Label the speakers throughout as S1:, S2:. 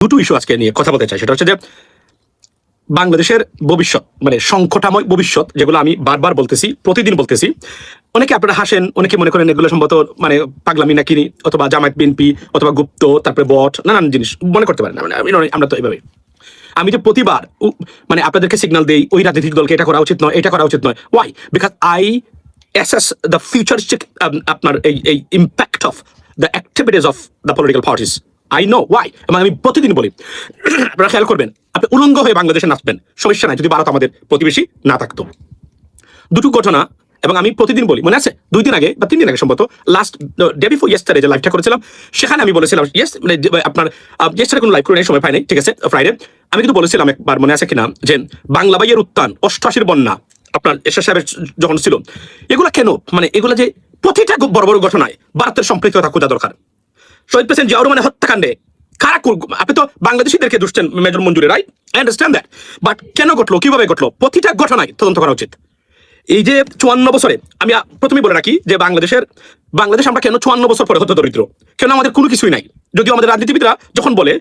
S1: দুটো ইস্যু আজকে নিয়ে কথা বলতে চাই। সেটা হচ্ছে যে বাংলাদেশের ভবিষ্যৎ, মানে সংকটাময় ভবিষ্যৎ, যেগুলো আমি বারবার বলতেছি, প্রতিদিন বলতেছি। অনেকে আপনারা হাসেন, অনেকে মনে করেন এগুলো সম্ভবত মানে পাগলামি নাকি, অথবা জামায়াত বিএনপি অথবা গুপ্ত, তারপরে বট, নানান জিনিস মনে করতে পারেন। আমরা তো এভাবে, আমি যে প্রতিবার মানে আপনাদেরকে সিগন্যাল দেই ওই রাজনৈতিক দলকে এটা করা উচিত নয়, এটা করা উচিত নয়। Why? Because I assess the futuristic আপনার এই impact of the activities of the political parties. I know why, এবং আমি প্রতিদিন বলি আপনারা খেয়াল করবেন, আপনি উলঙ্গ হয়ে বাংলাদেশে নাচবেন, সমস্যা নাই, যদি ভারত আমাদের প্রতিবেশী না থাকতো। দুটো ঘটনা, এবং আমি প্রতিদিন বলি, মনে আছে 2 দিন আগে বা 3 দিন আগে সম্ভবত, লাস্ট ডে বিফোর ইয়েস্টারডে যে লাইভটা করেছিলাম, সেখানে আমি বলেছিলাম, মানে আপনার ইয়েস্টারডে কোনো লাইভ করে সময় পাই নাই, ঠিক আছে, ফ্রাইডে। আমি কিন্তু বলেছিলাম একবার, মনে আছে কিনা, যে বাংলা বাইয়ের উত্থান, 88-র বন্যা, আপনার এরশাদ সাহেবের যখন ছিল, এগুলা কেন, মানে এগুলা যে প্রতিটা বড় বড় ঘটনায় ভারতের সম্পৃক্ততা খোঁজা দরকার। শহীদ প্রেসিডেন্ট জিয়াউর রহমানের হত্যাকাণ্ডে কারা, আপনি তো বাংলাদেশিদেরকে দুষছেন, major Manjuri, right? I understand that, but কেন ঘটলো, কিভাবে ঘটলো, প্রতিটা ঘটনায় তদন্ত করা উচিত। এই যে 54 বছরে, আমি প্রথমেই বলে রাখি যে বাংলাদেশ আমরা কেন 54 বছর পরে হতে দরিদ্র, কেন আমাদের কোনো কিছুই নাই। যদিও আমাদের রাজনীতিবিদরা যখন বলে,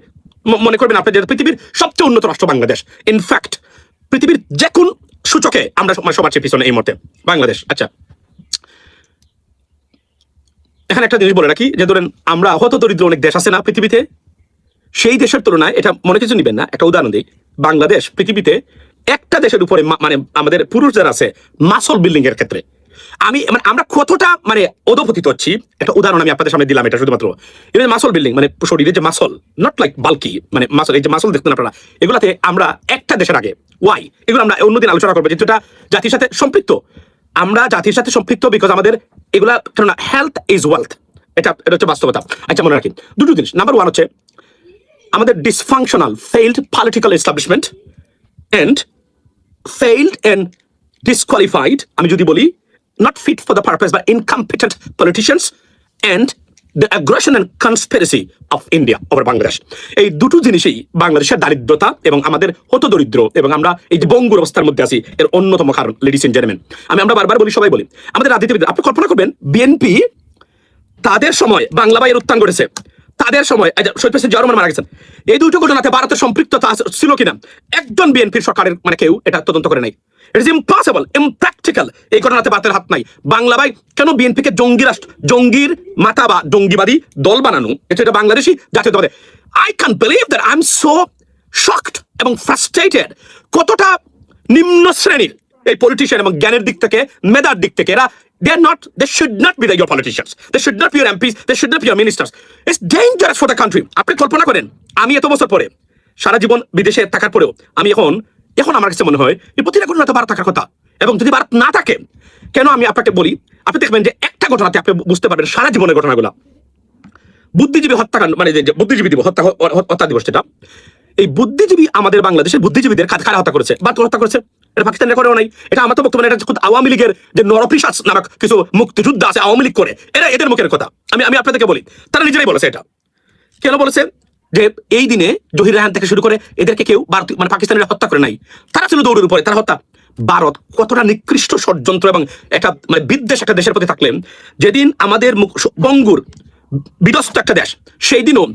S1: মনে করবেন আপনি যে পৃথিবীর সবচেয়ে উন্নত রাষ্ট্র বাংলাদেশ, ইনফ্যাক্ট পৃথিবীর যে কোন সূচকে আমরা সবার চেয়ে পিছনে এই মুহূর্তে বাংলাদেশ। আচ্ছা, এখানে একটা জিনিস বলে রাখি, যে ধরেন আমরা হত দরিদ্র অনেক দেশ আছে না পৃথিবীতে, সেই দেশের তুলনায়, এটা মনে কিছু নিবেন না, একটা উদাহরণ দিই, বাংলাদেশ পৃথিবীতে একটা দেশের উপরে, মানে আমাদের পুরুষ যারা আছে মাসল বিল্ডিং এর ক্ষেত্রে, মানে আমরা কতটা মানে অধপতিত হচ্ছি, একটা উদাহরণ আমি আপনাদের সামনে দিলাম। এটা শুধুমাত্র মাসল বিল্ডিং, মানে শরীরে যে মাসল, নট লাইক বাল্কি, মানে মাসল, এই যে মাসল দেখতেন আপনারা, এগুলাতে আমরা একটা দেশের আগে। ওয়াই? এগুলো আমরা অন্যদিন আলোচনা করবো, যেটা জাতির সাথে সম্পৃক্ত। আমরা জাতির সাথে সম্পৃক্ত বিকজ আমাদের এগুলা, কেননা হেলথ ইজ ওয়েলথ, এটা হচ্ছে বাস্তবতা। আচ্ছা, মনে রাখি দুটো জিনিস। নাম্বার 1 হচ্ছে আমাদের dysfunctional failed political establishment and failed and disqualified, আমি যদি বলি not fit for the purpose but incompetent politicians, and the aggression and conspiracy of India over Bangladesh. এই দুটো জিনিসই বাংলাদেশের দারিদ্রতা এবং আমাদের হত দরিদ্র এবং আমরা এই যে বঙ্গুর অবস্থার মধ্যে আছি এর অন্যতম কারণ। লেডিস এন্ড জেন্টলম্যান, আমরা বারবার বলি, সবাই বলি, আমাদের রাজনীতিবিদ, আপনি কল্পনা করবেন বিএনপি তাদের সময় বাংলা বাইয়ের উত্থান করেছে, তাদের সময় শহীদ প্রেসিডেন্ট জিয়াউর রহমান মারা গেছেন, এই দুটো ঘটনাতে ভারতের সম্পৃক্ততা ছিল কিনা একজন বিএনপির সরকারের মানে কেউ এটা তদন্ত করে নাই। ইট ইজ ইম্পসিবল, ইমপ্র্যাকটিক্যাল, এই ঘটনাতে ভারতের হাত নাই। বাংলা ভাই কেন বিএনপিকে জঙ্গি রাষ্ট্র, জঙ্গির মাথা বা জঙ্গিবাদী দল বানানো, এটা বাংলাদেশি জাতীয়তাবাদী। I can believe that, I am so shocked এবং ফ্রাস্ট্রেটেড, কতটা নিম্ন শ্রেণীর এই পলিটিশিয়ান এবং জ্ঞানের দিক থেকে, মেধার দিক থেকে, এরা they should not be your politicians, they should not be your MPs, they should not be your ministers. It's dangerous for the country. আপনি কল্পনা করেন, আমি এত বছর পরে, সারা জীবন বিদেশে থাকার পরেও, আমি এখন আমার কাছে মনে হয় এই প্রতিটা ঘটনাতে ভারত থাকার কথা, এবং যদি ভারত না থাকে, কেন আমি আপনাকে বলি, আপনি দেখবেন যে একটা ঘটনাতে আপনি বুঝতে পারবেন সারা জীবনের ঘটনাগুলো। বুদ্ধিজীবী হত্যাকাণ্ড, মানে যে বুদ্ধিজীবী দিবস, হত্যা দিবস, যেটা এই বুদ্ধিজীবী, আমাদের বাংলাদেশের বুদ্ধিজীবীদের কারা হত্যা করেছে, ভারত হত্যা করেছে, এটা পাকিস্তানের করেও নাই। এটা আমার তো বক্তব্য, এটা আওয়ামী লীগের যে নরপিশাচ নামক কিছু মুক্তিযুদ্ধ আছে, আওয়ামী লীগ করে, এদের মুখের কথা আমি আপনাদেরকে বলি, তারা নিজেরাই বলেছে। এটা কেন বলেছে? যে এই দিনে জহির রায়হান থেকে শুরু করে এদেরকে কেউ ভারতীয়, মানে পাকিস্তানিরা হত্যা করে নাই, তারা ছিল দৌড়ের উপরে, তারা হত্যা। ভারত কতটা নিকৃষ্ট ষড়যন্ত্র এবং একটা মানে বিদ্বেষ একটা দেশের প্রতি থাকলেন, যেদিন আমাদের বঙ্গুর বিধ্বস্ত একটা দেশ, সেই দিনও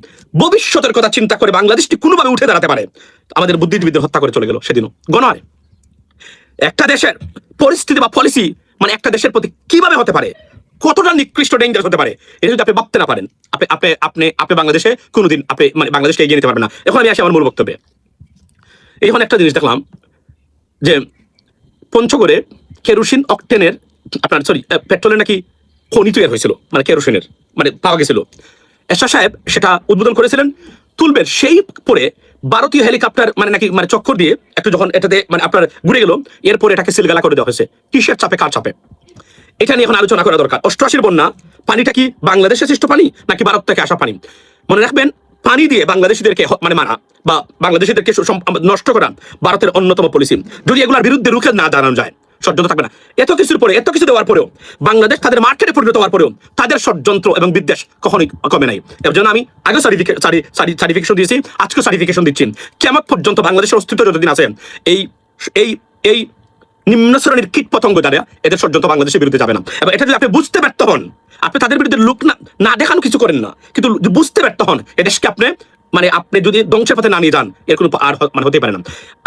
S1: ভবিষ্যতের কথা চিন্তা করে বাংলাদেশটি কোনোভাবে উঠে দাঁড়াতে পারে, আমাদের বুদ্ধিজীবীদের হত্যা করে চলে গেল সেদিনও। গণহারে একটা দেশের পরিস্থিতি বা পলিসি, মানে একটা দেশের প্রতি কিভাবে হতে পারে, কতটা নিকৃষ্ট ডেঞ্জার হতে পারে, এটা যদি আপনি ভাবতে না পারেন, আপনি বাংলাদেশে কোনোদিন আপনি মানে বাংলাদেশকে এগিয়ে নিতে পারবেন না। এখন আমি আসি আমার মূল বক্তব্যে। এখন একটা জিনিস দেখলাম যে পঞ্চগড়ে কেরোসিন অকটেনের, আপনার পেট্রোলের নাকি খনি তৈরি হয়েছিল, মানে কেরোসিনের, মানে পাওয়া গেছিল। এরশাদ সাহেব সেটা উদ্বোধন করেছিলেন, তুলবেন, সেই পরে ভারতীয় হেলিকপ্টার মানে নাকি মানে চক্কর দিয়ে একটু যখন এটাতে মানে আপনার ঘুরে গেল, এরপরে এটাকে সিলগালা করে দেওয়া হয়েছে। কিসের চাপে, কার চাপে, এটা নিয়ে এখন আলোচনা করা দরকার। 88-র বন্যা, পানিটা কি বাংলাদেশের সৃষ্ট পানি নাকি ভারত থেকে আসা পানি? মনে রাখবেন, পানি দিয়ে বাংলাদেশিদেরকে মানে মারা বা বাংলাদেশিদেরকে নষ্ট করা ভারতের অন্যতম পলিসি। যদি এগুলোর বিরুদ্ধে রুখে না দাঁড়ানো যায়, ষড়যন্ত্র থাকবে না। এত কিছুর পরে, এত কিছু দেওয়ার পরেও, বাংলাদেশ তাদের মার্কেটে পরিণত হওয়ার পরেও তাদের ষড়যন্ত্র এবং বিদ্বেষ কখনোই কমে নাই। এর জন্য আমি আগেও সার্টিফিকেশন দিয়েছি, আজকেও সার্টিফিকেশন দিচ্ছি, কেমন পর্যন্ত বাংলাদেশের অস্তিত্ব যতদিন আছে, এই এই এই নিম্ন শ্রেণীর কীট পতঙ্গ দ্বারা এদের ষড়যন্ত্র বাংলাদেশের বিরুদ্ধে যাবে না। এবং এটা যদি আপনি বুঝতে ব্যর্থ হন, আপনি তাদের বিরুদ্ধে লোক না দেখানো কিছু করেন না, কিন্তু বুঝতে ব্যর্থ হন, এদেশকে আপনি মানে আপনি যদি ধ্বংসের পথে না নিয়ে যান এর কোনো আর মানে হতে পারে না।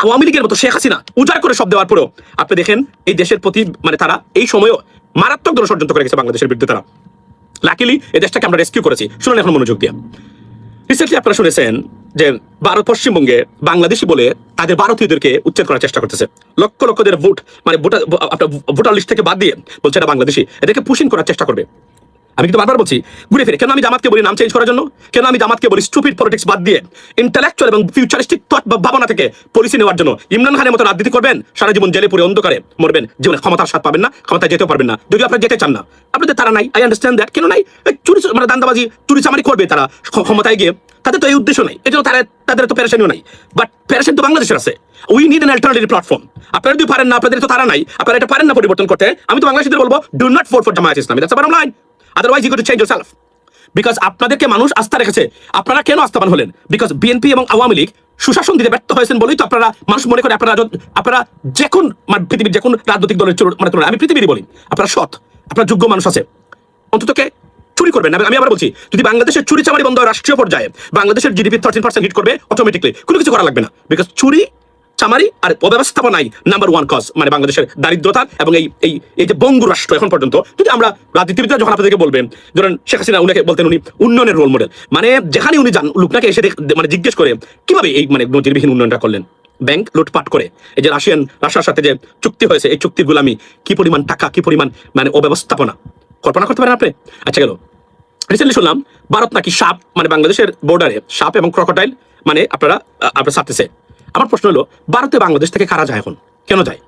S1: আওয়ামী লীগের মতো শেখ হাসিনা উজাড় করে সব দেওয়ার পরেও আপনি দেখেন এই দেশের প্রতি মানে তারা এই সময়ও মারাত্মক ধরনের ষড়যন্ত্র করে গেছে বাংলাদেশের বিরুদ্ধে। তারা লাকিলি এই দেশটাকে আমরা রেস্কিউ করেছি। শুনুন এখন মনোযোগ দিয়ে। রিসেন্টলি আপনারা শুনেছেন যে ভারত পশ্চিমবঙ্গে বাংলাদেশি বলে তাদের ভারতীয়দেরকে উচ্ছেদ করার চেষ্টা করতেছে। লক্ষ লক্ষ দের ভোট মানে আপনার ভোটার লিস্ট থেকে বাদ দিয়ে বলছে এটা বাংলাদেশি, এদেরকে পুশিং করার চেষ্টা করবে। আমি কিন্তু বারবার বলছি ঘুরে ফিরে, কেন আমি জামাতকে বলি নাম চেঞ্জ করার জন্য, কেন আমি জামাতকে বলি স্টুপিড পলিটিক্স বাদ দিয়ে ইন্টেলেকচুয়াল এবং ফিউচারিস্টিক থট বা ভাবনা থেকে পলিসি নেওয়ার জন্য। ইমরান খানের মতো রাজনীতি করবেন, সারা জীবন জেলে পুরে অন্ধকারে মরবেন, জীবনে ক্ষমতার স্বাদ পাবেন না, ক্ষমতায় যেতেও পারবেন না। যদি আপনারা যেতে চান না, আপনাদের তারা নাই, আই আন্ডারস্ট্যান্ড দ্যাট। কেন নাই? চুরি মানে দান্দাবাজি চুরি চামারি করবে তারা ক্ষমতায় গিয়ে, তাদের তো এই উদ্দেশ্য নাই, এই জন্য তাদের তো প্যারেশানিও নাই। বাট প্যারেশান তো বাংলাদেশের আছে। We need an alternative platform. আপনারা যদি পারেন না, আপনাদের তো তারা নাই, আপনারা এটা পারেন না পরিবর্তন করতে, আমি তো বাংলাদেশিদের বলবো do not vote for Jamaat Islami. That's the bottom line. Otherwise you got to change yourself. Because আপনাদেরকে মানুষ আস্থা রেখেছে। আপনারা কেন আস্থাবান হলেন? বিকজ বিএনপি এবং আওয়ামী লীগ সুশাসন দিতে ব্যর্থ হয়েছেন বলেই তো আপনারা মানুষ মনে করে আপনারা যে কোন মানে পৃথিবীর যে কোন রাজনৈতিক দলের মানে আমি পৃথিবীরই বলি, আপনারা সৎ, আপনারা যোগ্য মানুষ আছে, অন্ততকে চুরি করবেন না। আমি আবার বলছি, যদি বাংলাদেশের চুরি চামারি বন্ধ হয় রাষ্ট্রীয় পর্যায়ে, বাংলাদেশের জিডিপি 13% হিট করবে অটোমেটিকলি, কোনো কিছু করা লাগবে না। বিকজ চুরি চামারি আর অব্যবস্থাপনাই নাম্বার ওয়ান কজ মানে বাংলাদেশের দারিদ্রতা এবং এই যে বঙ্গু রাষ্ট্র এখন পর্যন্ত। যদি আমরা রাজনীতিবিদরা যখন আপনাদেরকে বলবেন, ধরেন শেখ হাসিনা উনাকে বলতেন উনি উন্নয়নের রোল মডেল, মানে যেখানে উনি যান লোকনাকে এসে মানে জিজ্ঞেস করে কিভাবে এই মানে নজিরবিহীন উন্নয়নটা করলেন, ব্যাংক লুটপাট করে, এই যে রাশিয়ার সাথে যে চুক্তি হয়েছে, এই চুক্তির গুলামি, কি পরিমাণ টাকা, কি পরিমাণ মানে অব্যবস্থাপনা, কল্পনা করতে পারেন আপনি? আচ্ছা গেল, রিসেন্টলি শুনলাম ভারত নাকি সাপ মানে বাংলাদেশের বর্ডারে সাপ এবং ক্রোকোডাইল মানে আপনারা ছাড়তেছে। আমার প্রশ্ন হলো, ভারতে বাংলাদেশ থেকে কারা যায় এখন, কেন যায়?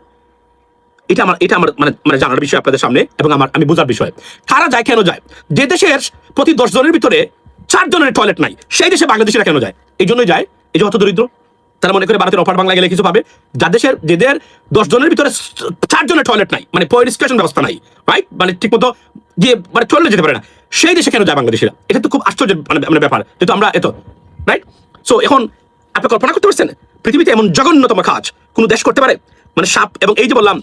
S1: এটা আমার মানে জানার বিষয় আপনাদের সামনে, এবং আমি বোঝার বিষয়। কারা যায়, কেন যায়? যে দেশের প্রতি 10 জনের ভিতরে 4 জনের টয়লেট নাই, সেই দেশে বাংলাদেশিরা কেন যায়? এই জন্যই যায়, এই যে অত দরিদ্র। তারা মনে করে ভারতের অপার বাংলা গেলে কিছু পাবে। যেদের 10 জনের ভিতরে 4 জনের টয়লেট নাই, মানে পরিষ্কার ব্যবস্থা নাই, রাইট, মানে ঠিক মতো গিয়ে মানে টয়লেট যেতে পারে না, সেই দেশে কেন যায় বাংলাদেশিরা? এটা তো খুব আশ্চর্যের মানে ব্যাপার, যেহেতু আমরা এত রাইট। সো এখন আপনি কল্পনা করতে পারছেন পৃথিবীতে এমন জঘন্যতম কাজ কোন দেশ করতে পারে? মানে সাপ এবং এই যে বললাম,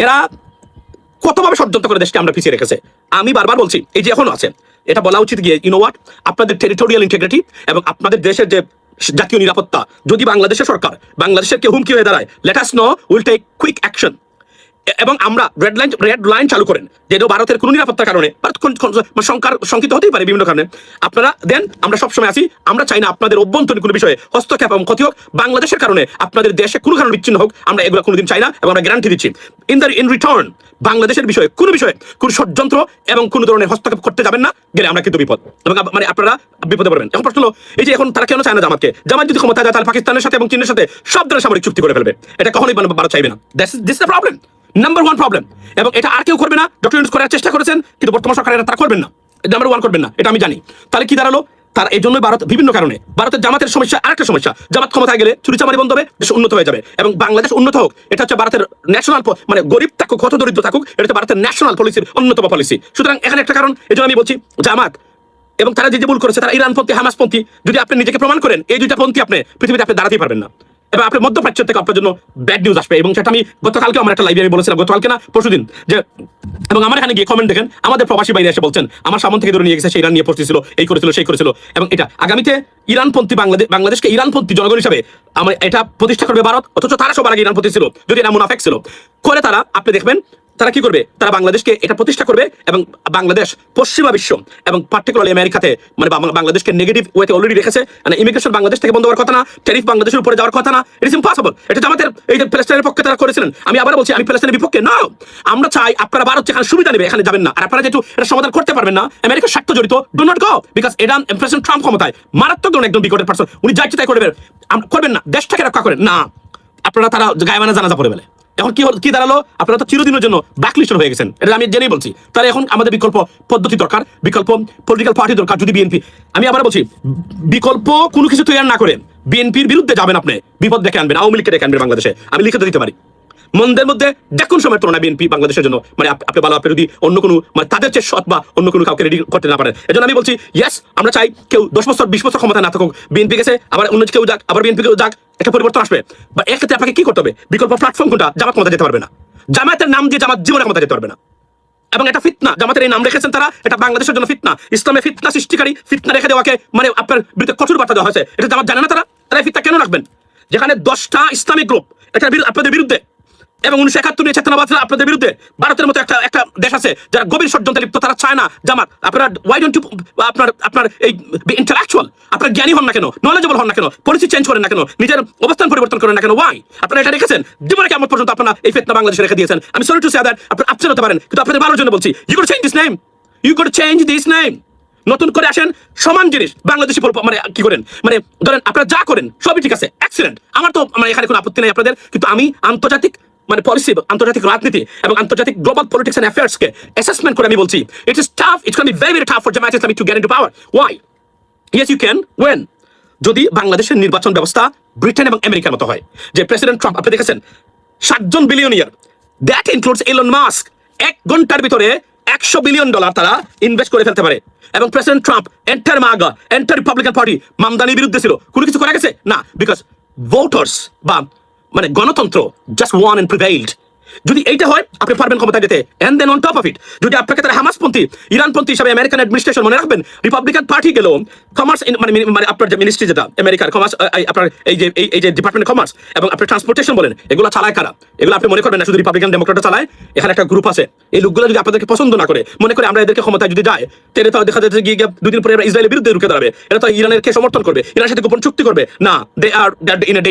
S1: এরা কতভাবে ষড়যন্ত্র করে দেশকে আমরা পিছিয়ে রেখেছে। আমি বারবার বলছি, এই যে এখনো আছে, এটা বলা উচিত গিয়ে ইউ নো হোয়াট, আপনাদের টেরিটোরিয়াল ইন্টিগ্রিটি এবং আপনাদের দেশের যে জাতীয় নিরাপত্তা, যদি বাংলাদেশের সরকার বাংলাদেশের কেউ হুমকি হয়ে দাঁড়ায়, let us know, will take quick action. এবং আমরা রেড লাইন চালু করেন, যেটা ভারতের কোনো নিরাপত্তার কারণে শঙ্কিত হতেই পারে বিভিন্ন কারণে, আপনারা দেন, আমরা সবসময় আছি। আমরা চাই না আপনাদের অভ্যন্তরীণ কোনো বিষয়ে হস্তক্ষেপ এবং ক্ষতি হোক, বাংলাদেশের কারণে আপনাদের দেশে কোনো কারণে বিচ্ছিন্ন হোক, আমরা এগুলো কোনোদিন চাই না। এবং আমরা গ্যারান্টি দিচ্ছি, ইন রিটার্ন বাংলাদেশের বিষয়ে কোনো ষড়যন্ত্র এবং কোনো ধরনের হস্তক্ষেপ করতে যাবেন না, গেলে আমরা কিন্তু বিপদ, এবং মানে আপনারা বিপদে পড়বেন। এখন প্রশ্ন হলো, এই যে এখন তারা কেন চায় না জামাতকে? জামাত যদি ক্ষমতা যায়, তাহলে পাকিস্তানের সাথে এবং চীনের সাথে সব ধরনের সামরিক চুক্তি করে ফেলবে। এটা কখনোই ভারত চাইবে না। This the problem, number 1 problem. এবং এটা আর কেউ করবে না। ডক্টর ইউনূস করার চেষ্টা করেছেন, কিন্তু বর্তমান সরকার এটা তারা করবেন না, নাম্বার 1 করবেন না, এটা আমি জানি। তাহলে কি দাঁড়ালো? তার এই জন্যই ভারত বিভিন্ন কারণে, ভারতের জামাতের সমস্যা আরেকটা সমস্যা, জামাত ক্ষমতায় গেলে চুরিচামারি বন্ধ হবে, দেশ উন্নত হয়ে যাবে এবং বাংলাদেশ উন্নত হোক। এটা হচ্ছে ভারতের ন্যাশনাল, মানে গরিব থাকুক কত দরিদ্র থাকুক, এটা হচ্ছে ভারতের ন্যাশনাল পলিসির অন্যতম পলিসি। সুতরাং এখানে একটা কারণ, এই জন্য আমি বলছি জামাত এবং তারা যে ভুল করেছে, তারা ইরানপন্থী হামাসপন্থী, যদি আপনি নিজেকে প্রমাণ করেন এই দুইটা পন্থী আপনি পৃথিবীতে আপনি দাঁড়াতেই পারবেন না, এবং আপনি মধ্যপ্রাচ্য থেকে আপনার জন্য ব্যাড নিউজ আসবে। এবং সেটা আমি গতকালকে আমার একটা লাইভে আমি বলেছিলাম, গতকালকে না পরশুদিন, যে এবং আমার এখানে গিয়ে কমেন্ট দেখেন, আমাদের প্রবাসী বাইরে এসে বলছেন আমার সামন থেকে ধরে নিয়ে গেছে, সেই ইরান নিয়ে পড়তেছিল, এই করেছিল সেই করেছিল, এবং এটা আগামীতে ইরানপন্থী বাংলাদেশকে ইরানপন্থী জনগণ হিসাবে আমার এটা প্রতিষ্ঠা করবে ভারত, অথচ তারা সবার আগে ইরানপন্থী ছিল, যদি এটা মুনাফেক ছিল করে তারা, আপনি দেখবেন তারা কি করবে, তারা বাংলাদেশকে এটা প্রতিষ্ঠা করবে এবং বাংলাদেশ পশ্চিমা বিশ্ব এবং পার্টিকুলারলি আমেরিকাতে মানে বাংলাদেশকে নেগেটিভ ওয়েতে অলরেডি রেখেছে। মানে ইমিগ্রেশন বাংলাদেশ থেকে বন্ধ হওয়ার কথা না, ট্যারিফ বাংলাদেশের উপরে যাওয়ার কথা না, ইট ইজ ইম্পসিবল। এটা জামাতের এই যে প্যালেস্টাইনের পক্ষে তারা করেছিলেন, আমি আবার বলছি আমি প্যালেস্টাইনের বিপক্ষে না। আমরা চাই আপনারা ভারত যেখানে সুবিধা নেবে এখানে যাবেন না, আর আপনারা যেহেতু এটা সমাধান করতে পারবেন না, আমেরিকার স্বার্থ জড়িত, ডু নট গো, বিকজ এটা প্রেসিডেন্ট ট্রাম্প ক্ষমতায় মারাত্মক ধরনের একদম বিকটের পারসন, উনি যা ইচ্ছে তাই করবেন না, দেশটাকে রক্ষা করেন না, আপনারা তারা গায়ে জানাজা পড়ে ফেলে। এখন কি দাঁড়ালো, আপনারা তো চিরদিনের জন্য ব্ল্যাকলিস্টেড হয়ে গেছেন, এটা আমি জেনেই বলছি। তাহলে এখন আমাদের বিকল্প পদ্ধতি দরকার, বিকল্প পলিটিক্যাল পার্টি দরকার। যদি বিএনপি, আমি আবার বলছি, বিকল্প কোনো কিছু তৈরি না করে বিএনপির বিরুদ্ধে যাবেন, আপনি বিপদ দেখে আনবেন, আওয়ামী লীগকে ডেকে আনবেন বাংলাদেশে, আমি লিখে দিতে পারি। মন্দের মধ্যে দেখুন সময় তুলনায় বিএনপি বাংলাদেশের জন্য মানে আপনি ভালো, আপনি যদি অন্য কোনো মানে তাদের চেয়ে সৎ বা অন্য কোনো কাউকে রেডি করতে না পারেন। এজন্য আমি বলছি ইয়েস, আমরা চাই কেউ 10 বছর 20 বছর ক্ষমতা না থাকুক, বিএনপি গেছে আবার অন্য কেউ যাক, আবার বিএনপি কেউ যাক, একটা পরিবর্তন আসবে। বা এক্ষেত্রে আপনাকে কি করতে হবে, বিকল্প প্ল্যাটফর্ম কোনটা? জামাত ক্ষমতা যেতে পারবে না, জামায়াতের নাম দিয়ে জামাত জীবনে ক্ষমতা যেতে পারবে না, এবং এটা ফিতনা। জামাতের এই নাম রেখেছেন তারা, এটা বাংলাদেশের জন্য ফিতনা, ইসলামে ফিতনা সৃষ্টিকারী, ফিতনা রেখে দেওয়াকে মানে আপনার বিরুদ্ধে কঠোর বার্তা দেওয়া হয়েছে। এটা জামাত জানে না তারা? তারা ফিতনা কেন রাখবেন যেখানে 10টা ইসলামিক গ্রুপ এটা আপনাদের বিরুদ্ধে, এবং 1971 নিয়ে চেতনাবাদরা আপনাদের বিরুদ্ধে? ভারতের মতো একটা দেশ আছে যারা গভীর ষড়যন্ত্রে লিপ্ত, তারা চায় না জামাত। আপনারা ওয়াই ডোন্ট ইউ আপনার এই ইন্টেলেকচুয়াল, আপনার জ্ঞানী হন না কেন, নলেজেবল হন না কেন, পলিসি চেঞ্জ করেন না কেন, নিজের অবস্থান পরিবর্তন করেন না কেন? ওয়াই? আপনারা এটা রেখেছেন জীবনে কেমন পর্যন্ত আপনারা এই ফিতনা বাংলাদেশে রেখে দিয়েছেন। আমি সরি টু সে দ্যাট, আপনারা আপসেট হতে পারেন, কিন্তু আপনাদের ভালোর জন্য বলছি, you got change this name, you got change this name. নতুন করে আসেন, সমান জিনিস বাংলাদেশি মানে কি করেন, মানে ধরেন আপনারা যা করেন সবই ঠিক আছে, এক্সিলেন্ট, আমার তো মানে এখানে কোনো আপত্তি নেই আপনাদের, কিন্তু আমি আন্তর্জাতিক মানে পলিসি, আন্তর্জাতিক রাজনীতি এবং আন্তর্জাতিক গ্লোবাল পলিটিক্স এন্ড অ্যাফেয়ার্স কে অ্যাসেসমেন্ট করে আমি বলছি, it is tough, it's gonna be very very tough for Jamaat Islami to get into power. Why? Yes you can, when? যদি বাংলাদেশের নির্বাচন ব্যবস্থা ব্রিটেন এবং আমেরিকার মতো হয়, যে প্রেসিডেন্ট ট্রাম্প, আপনি দেখেছেন 7 জন billionaire, that includes Elon Musk, 1 ঘন্টার ভিতরে $100 বিলিয়ন তারা ইনভেস্ট করে ফেলতে পারে। এবং প্রেসিডেন্ট ট্রাম্প এন্টার মাগা, এন্টার রিপাবলিকান পার্টি মামদানির বিরুদ্ধে ছিল, কোনো কিছু করা গেছে না, বিকজ ভোটার্স বা মানে গণতন্ত্র জাস্ট ওয়ান এন্ড প্রিভেইলড। যদি এইটা হয় আপনি পারবেন ক্ষমতা যেতে, and then on top of it যদি আপনাকে তারা হামাসপন্থী, ইরানপন্থী হিসাবে আমেরিকান অ্যাডমিনিস্ট্রেশন, মনে রাখবেন রিপাবলিকান পার্টি গেল কমার্স মানে আপনার যে মিনিস্ট্রি যেটা আমেরিকার কমার্স, আপনার এই যে ডিপার্টমেন্ট কমার্স এবং আপনার ট্রান্সপোর্টেশন বলেন, এগুলো চালায় কারা? এগুলো আপনি মনে করবেন না শুধু রিপাবলিকান ডেমোক্রেট চালায়, এখানে একটা গ্রুপ আছে। এই লোকগুলো যদি আপনাদেরকে পছন্দ না করে, মনে করে আমরা এদেরকে ক্ষমতায় যদি যায়, তাহলে তো দেখা যাচ্ছে গিয়ে 2 দিন পরে ইসরায়েলের বিরুদ্ধে রুখে দাঁড়াবে, এটা তো ইরানের কে সমর্থন করবে, ইরানের সাথে গোপন চুক্তি করবে না, they are in a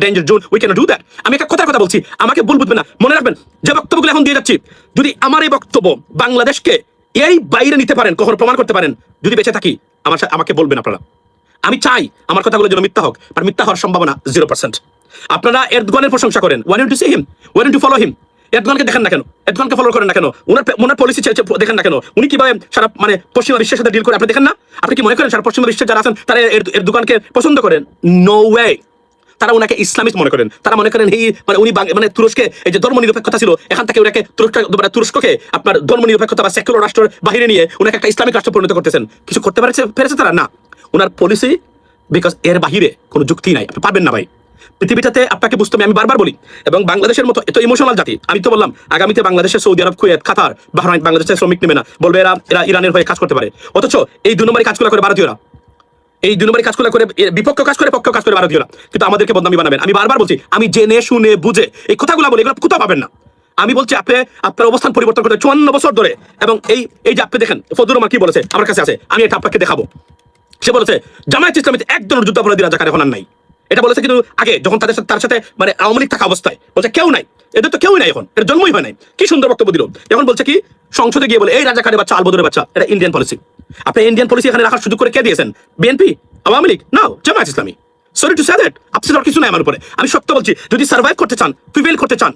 S1: danger zone, we cannot do that. আমি একটা কথা বলছি, আমাকে ভুল বুঝবেন না, মনে রাখবেন যে বক্তব্যগুলো এখন দিয়ে যাচ্ছি, যদি আমার এই বক্তব্য বাংলাদেশকে এই বাইরে নিতে পারেন, কখনো প্রমাণ করতে পারেন, যদি বেঁচে থাকি আমাকে বলবেন আপনারা। আমি চাই আমার কথাগুলো যেন মিথ্যা হোক, আর মিথ্যা হওয়ার সম্ভাবনা 0%। আপনারা এরদোয়ানের প্রশংসা করেন, why don't you see him, why don't you follow him? এরদোয়ানকে দেখেন না কেন, এরদোয়ানকে ফলো করেন না কেন, ওনার পলিসি দেখেন না কেন, উনি কিভাবে সারা মানে পশ্চিমা বিশ্বের সাথে ডিল করে আপনি দেখেন না? আপনি কি মনে করেন সারা পশ্চিমা বিশ্বের যারা আছেন তারা এরদোয়ানকে পছন্দ করেন? No way. তারা ওনাকে ইসলামিস্ট মনে করেন, তারা মনে করেন মানে উনি মানে তুরস্কে এই যে ধর্ম নিরপেক্ষতা ছিল, এখান থেকে ওনাকে তুরস্ককে আপনার ধর্ম নিরপেক্ষতা বা সেকুলার রাষ্ট্রের বাহিরে নিয়ে ওনাকে একটা ইসলামিক রাষ্ট্র পরিণত করতেছেন। কিছু করতে পেরেছে তারা? না। ওনার পলিসি, বিকজ এর বাহিরে কোনো যুক্তি নাই, আপনি পারবেন না ভাই। পৃথিবীটাতে আপনাকে বুঝতে হবে, আমি বারবার বলি, এবং বাংলাদেশের মতো এত ইমোশনাল জাতি, আমি তো বললাম আগামীতে বাংলাদেশের সৌদি আরব, কুয়েত, কাতার, বাহরাইন বাংলাদেশের শ্রমিক নেবে না, বলবে এরা ইরানের হয়ে কাজ করতে পারে, অথচ এই 2 নম্বরই কাজগুলো করে ভারতীয়রা, এই 2 নম্বরই কাজগুলো করে, বিপক্ষ কাজ করে পক্ষ কাজ করে ভারতীয়রা, কিন্তু আমাদেরকে বদনামি বানাবেন। আমি বারবার বলছি, আমি জেনে শুনে বুঝে এই কথাগুলো বলি, এগুলো কোথাও পাবেন না। আমি বলছি আপনি আপনার অবস্থান পরিবর্তন করতে 54 বছর ধরে, এবং এই যে আপনি দেখেন ফজলুর রহমান কি বলেছে, আমার কাছে আছে, আমি এটা আপনাকে দেখাবো। সে বলেছে জামায়াত ইসলামীতে একজনের যুদ্ধাপরাধী রাজাকার এখন আর নাই। এটা বলেছে কিন্তু আগে যখন তার সাথে মানে আওয়ামী লীগ থাকা অবস্থায়, বলছে কেউ নাই, এদের তো কেউই নাই, এখন এর জন্মই হয় নাই। কি সুন্দর বক্তব্য দিল। এখন বলছে কি সংসদে গিয়ে বলে এই রাজাকারের বাচ্চা, আলবদরের বাচ্চা, এটা ইন্ডিয়ান পলিসি। আপনি ইন্ডিয়ান পলিসি এখানে রাখার সুযোগ করে কে দিয়েছেন? BNP, Awami League? Now, Jamaat Islami. Sorry to say that, upset আর কিছু নাই আমার উপরে। আমি সত্য বলছি, যদি সার্ভাইভ করতে চান, প্রিভেল করতে চান,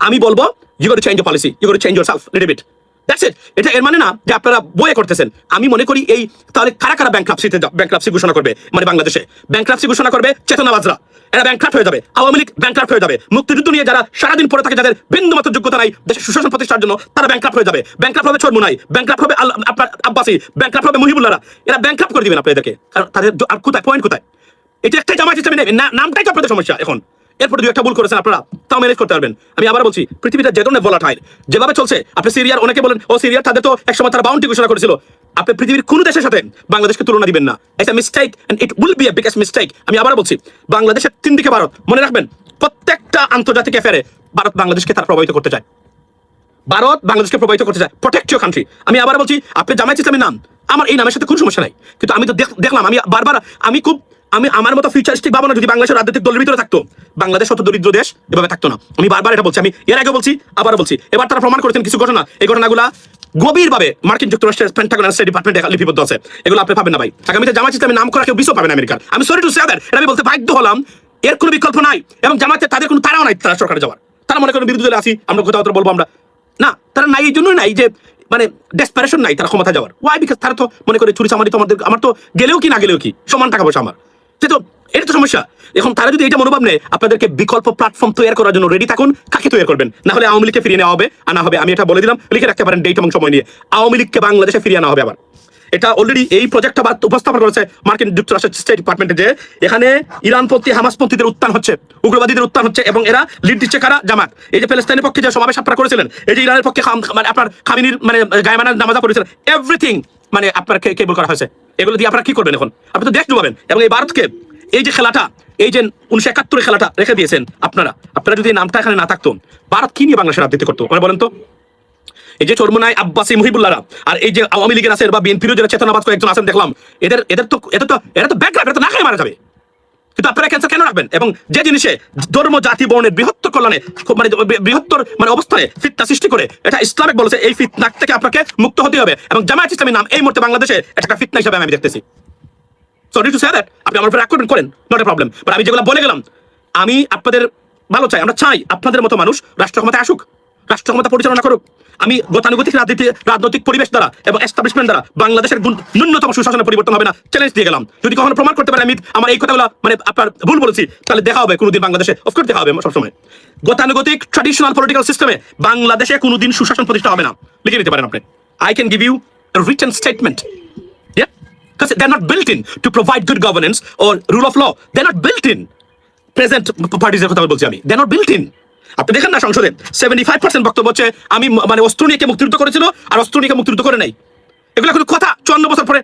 S1: আমি বলবো you got to change your policy, you got to change yourself little bit, that's it. এটা এর মানে না যে আপনারা বয়ে করতেছেন। আমি মনে করি এই তাহলে কারা ব্যাংক্রাপসি ঘোষণা করবে, মানে বাংলাদেশে ব্যাংক্রাপসি ঘোষণা করবে চেতনাবাজরা, এরা ব্যাংক্রাফ্ট হয়ে যাবে, আওয়ামী লীগ ব্যাংক্রাফ্ট হয়ে যাবে, মুক্তিযুদ্ধ নিয়ে যারা সারাদিন পড়ে থাকে, যাদের বিন্দুমাত্র যোগ্যতা নাই দেশের সুশাসন প্রতিষ্ঠার জন্য, তারা ব্যাংক্রাফ্ট হয়ে যাবে। ব্যাংক্রাফ্ট হবে চরমুনাই, ব্যাংক্রাফ্ট হবে আপনার আব্বাসী, ব্যাংক্রাফ্ট হবে মুহিবুল্লাহরা, এরা ব্যাংক্রাফ্ট করে দিবেন আপনাদেরকে। কারণ তাদের আর কোথায় পয়েন্ট কোথায়? এটা একটাই জামায়াত ইসলামী নেই, নামটাই তো আপনাদের সমস্যা এখন। এরপরে 2-1টা ভুল করেছেন আপনারা, তাও ম্যানেজ করতে পারবেন। আমি আবার বলছি, পৃথিবীটা যে ধরনের ভোলাটাইল যেভাবে চলছে, আপনি সিরিয়ার, অনেকে বলেন ও সিরিয়ার তাদের তো একসময় তারা বাউন্ডারি ঘোষণা করেছিল, আপনি পৃথিবীর কোন দেশের সাথে বাংলাদেশকে তুলনা দিবেন না। এটা mistake and it will be a biggest mistake. আমি আবার বলছি, বাংলাদেশের 3 দিকে ভারত, মনে রাখবেন প্রত্যেকটা আন্তর্জাতিক অ্যাফেয়ারে ভারত বাংলাদেশকে তারা প্রভাবিত করতে চায়, ভারত বাংলাদেশকে প্রভাবিত করতে চায়, প্রোটেক্ট ইওর কান্ট্রি। আমি আবার বলছি, আপনি জামায়াত ইসলামীর নাম, আমার এই নামের সাথে কোনো সমস্যা নাই, কিন্তু আমি তো দেখলাম, আমি বারবার আমি আমার মতো ফিউচারিস্টিক ভাবনা যদি বাংলাদেশের রাজনৈতিক দলের ভিতরে থাকতো, বাংলাদেশ অত দরিদ্র দেশ এভাবে থাকতো না। আমি বারবার এটা বলছি, আমি এর আগে বলছি, আবার বলছি, এবার তারা প্রমাণ করেছেন কিছু ঘটনা। এই ঘটনাগুলা গভীরভাবে মার্কিন যুক্তরাষ্ট্রের পেন্টাগন স্টেট ডিপার্টমেন্টে লিপিবদ্ধ আছে, এগুলো আপনি পাবেন না ভাই। আগামীতে জামায়াত ইসলামী নাম করা কেউ বিশও পাবেন আমেরিকার। আমি সরি টু সে দ্যাট, এটা আমি বলতে বাধ্য হলাম, এর কোনো বিকল্প নাই। এবং জামায়াতে তাদের কোনো তারাও নাই, তারা সরকারে যাওয়ার, তারা মনে করেন বিরোধী দলে আসি আমরা কোথাও বলবো আমরা না, তারা নাই এই জন্যই নাই যে মানে ডেসপারেশন নাই তারা ক্ষমতা যাওয়ার। ওয়াই? বিকজ তারা তো মনে করে চুরি চামারি তো আমার তো গেলেও কি না গেলেও কি সমান টাকা পয়সা আমার, তো এটা তো সমস্যা। এখন তারা যদি এটা মনোভাব নেয়, আপনাদেরকে বিকল্প প্ল্যাটফর্ম তৈরি করার জন্য রেডি থাকুন। কাকে তৈরি করবেন? না হলে আওয়ামী লীগকে ফিরিয়ে নেওয়া হবে, আর না হবে, আমি এটা বলে দিলাম, লিখে রাখতে পারেন ডেট এবং সময় নিয়ে, আওয়ামী লীগকে বাংলাদেশে ফিরিয়ে আনা হবে আবার। এটা অলরেডি এই প্রজেক্টটা উপস্থাপন করেছে মার্কিন যুক্তরাষ্ট্রের স্টেট ডিপার্টমেন্টে, যে এখানে ইরানপন্থী হামাসপন্থীদের উত্থান হচ্ছে, উগ্রবাদীদের উত্থান হচ্ছে, এবং এরা লিড দিচ্ছে কারা? জামাত। এই যে প্যালেস্তাইনের পক্ষে যে সমাবেশ আপনারা করেছিলেন, এই যে ইরানের পক্ষে মানে আপনার খামিনির মানে গায়মানা নামাজা করেছিলেন, এভরিথিং মানে আপনার কেবল করা হয়েছে। এগুলো দিয়ে আপনারা কি করবেন এখন? আপনি তো দেশ ডুবাবেন। এবং এই ভারতকে এই যে খেলাটা, এই যে 1971 খেলাটা রেখে দিয়েছেন আপনারা যদি এই নামটা এখানে না থাকতো, ভারত কি নিয়ে বাংলাদেশের রাজনীতি করতো মানে বলেন তো? এই যে চরমোনাই আব্বাসী মুহিবুল্লাহরা আর এই যে আওয়ামী লীগের আছে বা বিএনপির যারা চেতনাবাদ কয়েকজন আছেন দেখলাম, এরা তো ব্যাকগ্রাউন্ড, এরা তো না খেয়ে মারা যাবে। কিন্তু আপনারা ক্যান্সার কেন রাখবেন? এবং যে জিনিসে ধর্ম জাতি বর্ণের বৃহত্তর কল্যাণে মানে বৃহত্তর মানে অবস্থানে ফিতনা সৃষ্টি করে, এটা ইসলামিক বলেছে, এই ফিতনা থেকে আপনাকে মুক্ত হতে হবে। এবং জামায়াত ইসলামীর নাম এই মুহূর্তে বাংলাদেশে একটা ফিতনা হিসেবে আমি দেখতেছি। সরি টু সে দ্যাট, আপনি আমার উপর আক্রমণ করেন, নট এ প্রবলেম, বাট আমি যেগুলো বলে গেলাম, আমি আপনাদের ভালো চাই। আমরা চাই আপনাদের মতো মানুষ রাষ্ট্র ক্ষমতায় আসুক, রাষ্ট্র ক্ষমতা পরিচালনা করুক। আমি গতানুগতিক রাজনৈতিক পরিবেশ দ্বারা এবং এস্টাবলিশমেন্ট দ্বারা বাংলাদেশের ন্যূনতম সুশাসনের পরিবর্তন হবে না, চ্যালেঞ্জ দিয়ে গেলাম। যদি কখনো প্রমাণ করতে পারে আমি আমার এই কথাগুলো মানে আপনার ভুল বলেছি, তাহলে দেখা হবে কোনোদিন বাংলাদেশে, অফকোর্স দেখা হবে সবসময়। গতানুগতিক ট্র্যাডিশনাল পলিটিক্যাল সিস্টেমে বাংলাদেশে কোনোদিন সুশাসন প্রতিষ্ঠা হবে না, লিখে নিতে পারেন আপনি। I can give you a written statement, yeah, because they're not built in to provide good governance or rule of law. They're not built in. Present পার্টিজের কথা বলছি আমি, দে নট বিল্ট ইন। আপনি দেখেন না সংসদে 75% বক্তব্য হচ্ছে আমি মানে অস্ত্র নিয়ে মুক্তিযুদ্ধ করেছিল আর অস্ত্র নিয়ে মুক্তিযুদ্ধ করে নাই। এগুলো কিন্তু কথা 54 বছর পরে।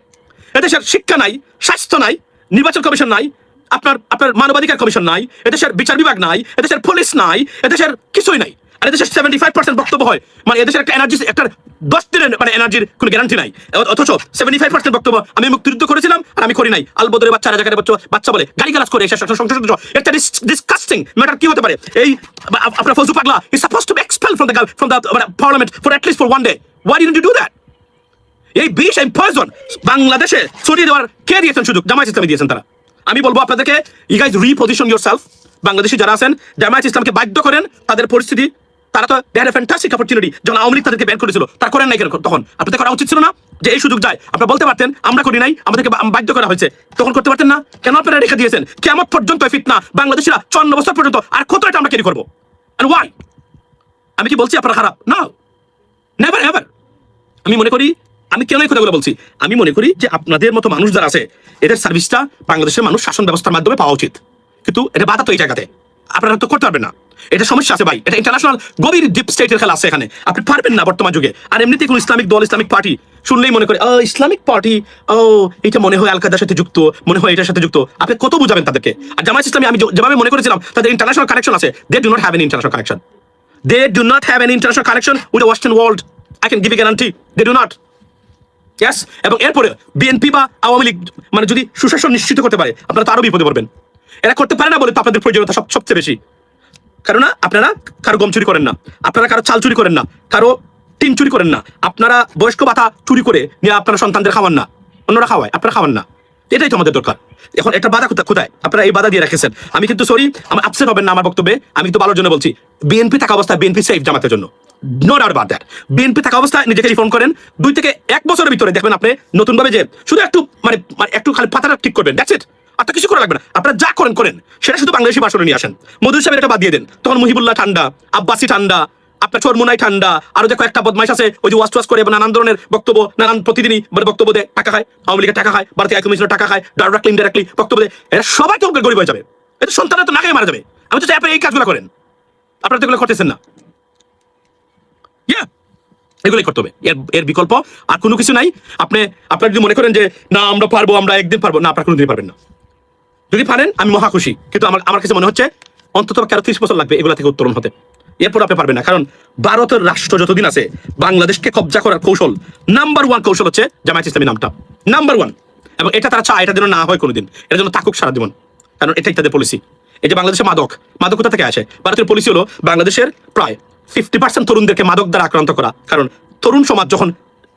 S1: এদেশের শিক্ষা নাই, স্বাস্থ্য নাই, নির্বাচন কমিশন নাই, আপনার মানবাধিকার কমিশন নাই, এদেশের বিচার বিভাগ নাই, এদেশের পুলিশ নাই, এদেশের কিছুই নাই। আর এদেশের 75% বক্তব্য হয় মানে এদেশের একটা এনার্জি, একটা 10 দিনের মানে এনার্জির কোনো গ্যারান্টি নাই। অথচ 75% বক্তব্য আমি মুক্তিযুদ্ধ করেছিলাম আর আমি করি নাই। আলবদরের বাচ্চারা জায়গায় বাচ্চা বলে গালিগালাজ করে সংসদ। এটা ডিসকাস্টিং ম্যাটার কি হতে পারে? এই আপনার ফজলু পাগলা is supposed to be expelled from the parliament for at least for one day. Why didn't you do that? এই বিষ এই পয়জন বাংলাদেশে ছড়িয়ে দেওয়ার কে দিয়েছেন সুযোগ? জামায়াত ইসলামী দিয়েছেন তারা। আমি বলবো আপনাদেরকে, ইউ গাইজ রিপজিশন ইয়োরসেলফ। বাংলাদেশি যারা আছেন জামায়াত ইসলামকে বাধ্য করেন, তাদের পরিস্থিতি, তারা তো they had a fantastic opportunity. যখন আওয়ামী লীগ তাদেরকে ব্যান করেছিল, তারা করেন নাই কেন? তখন আপনাদের করা উচিত ছিল না যে এই সুযোগ যায়? আপনারা বলতে পারতেন আমরা করি নাই, আমাদেরকে বাধ্য করা হয়েছে, তখন করতে পারতেন না? কেন আপনারা রেখে দিয়েছেন? কিয়ামত পর্যন্ত ফিতনা বাংলাদেশিরা 54 বছর পর্যন্ত আর কত এটা আমরা ক্যারি করবো? And why? আমি কি বলছি আপনারা খারাপ? না, নেভার এভার। আমি মনে করি, আমি কেন এই কথাগুলো বলছি, আমি মনে করি যে আপনাদের মতো মানুষ যারা আছে, এদের সার্ভিসটা বাংলাদেশের মানুষ শাসন ব্যবস্থার মাধ্যমে পাওয়া উচিত। কিন্তু এটা বাধা তো এই জায়গাতে, আপনারা তো করতে পারবেন না। এটা সমস্যা আছে ভাই, এটা ইন্টারন্যাশনাল গভীর ডিপ স্টেটের খেলা আছে এখানে, আপনি পারবেন না বর্তমান যুগে। আর এমনিতেই কোন ইসলামিক দল, ইসলামিক পার্টি শুনলেই মনে করে ইসলামিক পার্টি, এটা মনে হয় আল কায়দার সাথে যুক্ত, মনে হয় এটার সাথে যুক্ত। আপনি কত বুঝাবেন তাদেরকে? আর জামায়াত ইসলামী আমি যেভাবে মনে করেছিলাম তাদের ইন্টারন্যাশনাল কানেকশন আছে, they do not have any international connection. They do not have any international connection with the Western world. I can give you guarantee. They do not. Yes? এবং এরপরে বিএনপি বা আওয়ামী লীগ মানে যদি সুশাসন নিশ্চিত করতে পারে, আপনারা তো আরো বিপদে পড়বেন। এরা করতে পারে না বলে তো আপনাদের প্রয়োজনীয়তা সবচেয়ে বেশি। কারণ আপনারা কারো গম চুরি করেন না, আপনারা কারো চাল চুরি করেন না, কারো টিন চুরি করেন না, আপনারা বয়স্ক ভাতা চুরি করে নিয়ে আপনারা সন্তানদের খাওয়ান না, অন্যরা খাওয়ায়, আপনারা খাওয়ান না। এটাই তো আমাদের দরকার। এখন একটা বাধা কোথায়? আপনারা এই বাধা দিয়ে রেখেছেন। আমি কিন্তু সরি, আমার আপসেট হবেন না আমার বক্তব্যে, আমি কিন্তু ভালোর জন্য বলছি। বিএনপি থাকা অবস্থায় বিএনপি সেফ জামাতের জন্য, no doubt about that. BNP থাকা অবস্থায় নিজেকে রিফর্ম করেন, 2 থেকে 1 বছরের ভিতরে দেখবেন আপনি নতুন ভাবে যে শুধু একটু মানে একটু খালি পাতাটা ঠিক করবেন, দ্যাটস ইট। আর তো কিছু করা লাগবে না। আপনারা যা করেন সেটা শুধু বাংলাদেশি ভাষণে নিয়ে আসেন। মধুর সাহেবের এটা বাদ দিয়ে দেন, তখন মুহিবুল্লাহ ঠান্ডা, আব্বাসী ঠান্ডা, আপনার চরমোনাই ঠান্ডা, আরো যে কয়েকটা বদমাইশ আছে ওই যে ওয়াশ করে নানান ধরনের বক্তব্য, নানান প্রতিদিনই বক্তব্য দেয়, টাকা খায়, আওয়ামী লীগের টাকা খায়, ভারতীয় কমিশনের টাকা খায়, ডাইরেক্টলি ইনডাইরেক্টলি বক্তব্য দেয়। এরা সবাই তো গরিব হয়ে যাবে, এটা সন্তানরা তো না খেয়ে মারা যাবে। আমি তো চাই আপনারা এই কাজগুলো করেন, আপনারা তো এগুলো করতেছেন না। এগুলোই করতে হবে, এর বিকল্প আর কোনো কিছু নাই। আপনারা যদি মনে করেন যে না আমরা পারবো, আমরা একদিন পারবো না, আপনারা কোনোদিন পারবেন না। যদি পারেন আমি মহা খুশি, কিন্তু আমার কাছে মনে হচ্ছে অন্তত 30 বছর লাগবে এগুলা থেকে উত্তরণ হতে। এরপর আপনি পারবেন না, কারণ ভারতের রাষ্ট্র যতদিন আছে বাংলাদেশকে কবজা করার কৌশল, নাম্বার 1 কৌশল হচ্ছে জামায়াত ইসলামী নামটা, নাম্বার 1। এবং এটা তারা চায়, এটা যেন না হয় কোনোদিন, এটা যেন থাকুক সারা জীবন, কারণ এটাই তাদের পলিসি। এই যে বাংলাদেশে মাদক কোথা থেকে আসে? ভারতের পলিসি হলো বাংলাদেশের প্রায় 50% তরুণদেরকে মাদক দ্বারা আক্রান্ত করা, কারণ তরুণ সমাজ যখন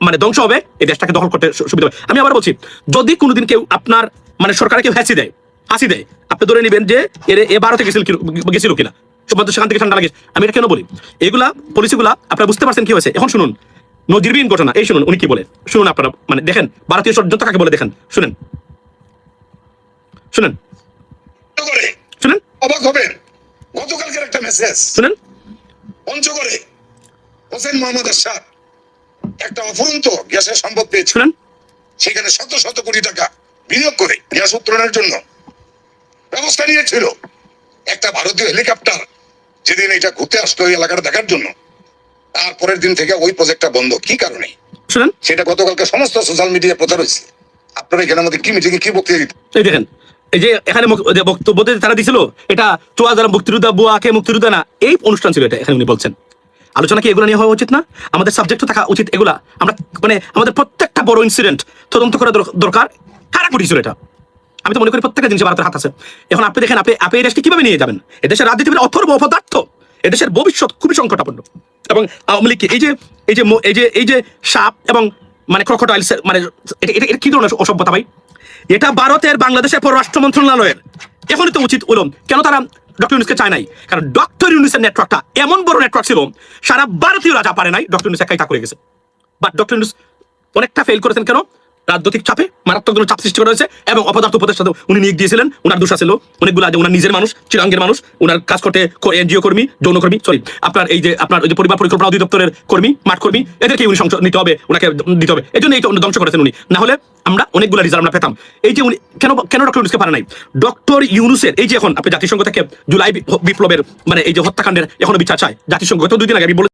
S1: মানে ধ্বংস হবে, এই দেশটাকে দখল করতে সুবিধা হবে। আমি আবার বলছি, যদি কোনোদিন কেউ আপনার মানে সরকারকে হাসি দেয়, আপনি ধরে নেবেন যে এ ভারতে গেছিল কিনা, সেখান থেকে ঠান্ডা লাগে। আমি এটা কেন বলি? এগুলা পলিসিগুলা আপনারা বুঝতে পারছেন কি হয়েছে। এখন শুনুন নজিরবিহীন ঘটনা, এই শুনুন উনি কি বলে, শুনুন আপনারা, মানে দেখেন ভারতীয় ষড়যন্ত্র কাকে বলে, দেখেন, শুনেন
S2: অবাক হবেন। গতকালকের একটা মেসেজ
S1: শুনেন।
S2: পঞ্চগড়ে হোসেন মোহাম্মদ এরশাদ একটা অফুরন্ত গ্যাসের সম্পদ পেয়েছে।
S1: শুনেন,
S2: সেখানে শত শত কোটি টাকা বিনিয়োগ করে গ্যাস উত্তোলনের জন্য ব্যবস্থা নিয়েছিল। একটা ভারতীয় হেলিকপ্টার যেদিন এটা ঘুরতে আসতো ওই এলাকাটা দেখার জন্য, তারপরের দিন থেকে ওই প্রজেক্টটা বন্ধ। কি কারণে
S1: শুনেন,
S2: সেটা গতকালকে সমস্ত সোশ্যাল মিডিয়ায় প্রচার হয়েছে। আপনারা এখানে আমাদের কি মিটিং এ কি বক্তৃতা দিতে?
S1: এই দেখেন, এই যে এখানে যে বক্তব্য তারা দিছিল, এটা চুয়া যারা মুক্তিযোদ্ধা বুয়া কে মুক্তিযোদ্ধা না, এই অনুষ্ঠান ছিল এটা। এখানে উনি বলছেন আলোচনা কি এগুলো নিয়ে হওয়া উচিত না? আমাদের সাবজেক্টও থাকা উচিত এগুলা। আমরা মানে আমাদের প্রত্যেকটা বড় ইনসিডেন্ট তদন্ত করা দরকার। কারা ঘটিয়েছিল এটা? আমি তো মনে করি প্রত্যেকটা জিনিসে ভারতের হাত আছে। এখন আপনি দেখেন, আপনি এই দেশকে কিভাবে নিয়ে যাবেন? এদেশের রাজনীতিবিদ অথর্ব অপদার্থ, এদেশের ভবিষ্যৎ খুবই সংকটাপন্ন। এবং আওয়ামী লীগ এই যে সাপ এবং মানে ক্রোকোডাইল, মানে এটা কি ধরনের অসভ্যতা ভাই? এটা ভারতের বাংলাদেশের পররাষ্ট্র মন্ত্রণালয়ের এখনই তো উচিত হলো। কেন তারা ডক্টর ইউনুসকে চায় নাই? কারণ ডক্টর ইউনুসের নেটওয়ার্কটা এমন বড় নেটওয়ার্ক ছিল, সারা ভারতীয়রা যা পারে নাই, ডক্টর ইউনুস একাই তা করে গেছে। বাট ডক্টর ইউনুস অনেকটা ফেল করেছেন। কেন? রাজনৈতিক চাপে মারাত্মক চাপ সৃষ্টি করা হয়েছে এবং অপদার্থ উপদেষ্টা উনি নিয়োগ দিয়েছিলেন। ওনার দোষ ছিল অনেকগুলো। ওনার নিজের মানুষ, চিরাঙ্গের মানুষ, ওনার কাজ করতে এনজিও কর্মী, যৌনকর্মী, সরি আপনার ওই যে পরিবার পরিকল্পনা অধিদপ্তরের কর্মী, মাঠ কর্মী, এদেরকে উনি নিতে হবে, ওনাকে দিতে হবে। এই জন্য এইটা ধ্বংস করেছেন উনি। না হলে আমরা অনেকগুলো রিজাল্ট আমরা পেতাম। এই যে উনি কেন ডক্টর ইউনুসকে পারে নাই? ডক্টর ইউনুসের এই যে এখন আপনি জাতিসংঘ থেকে জুলাই বিপ্লবের মানে এই যে হত্যাকাণ্ডের এখনো বিচার চায় জাতিসংঘ। গত 2 দিন আগে আমি বলেছি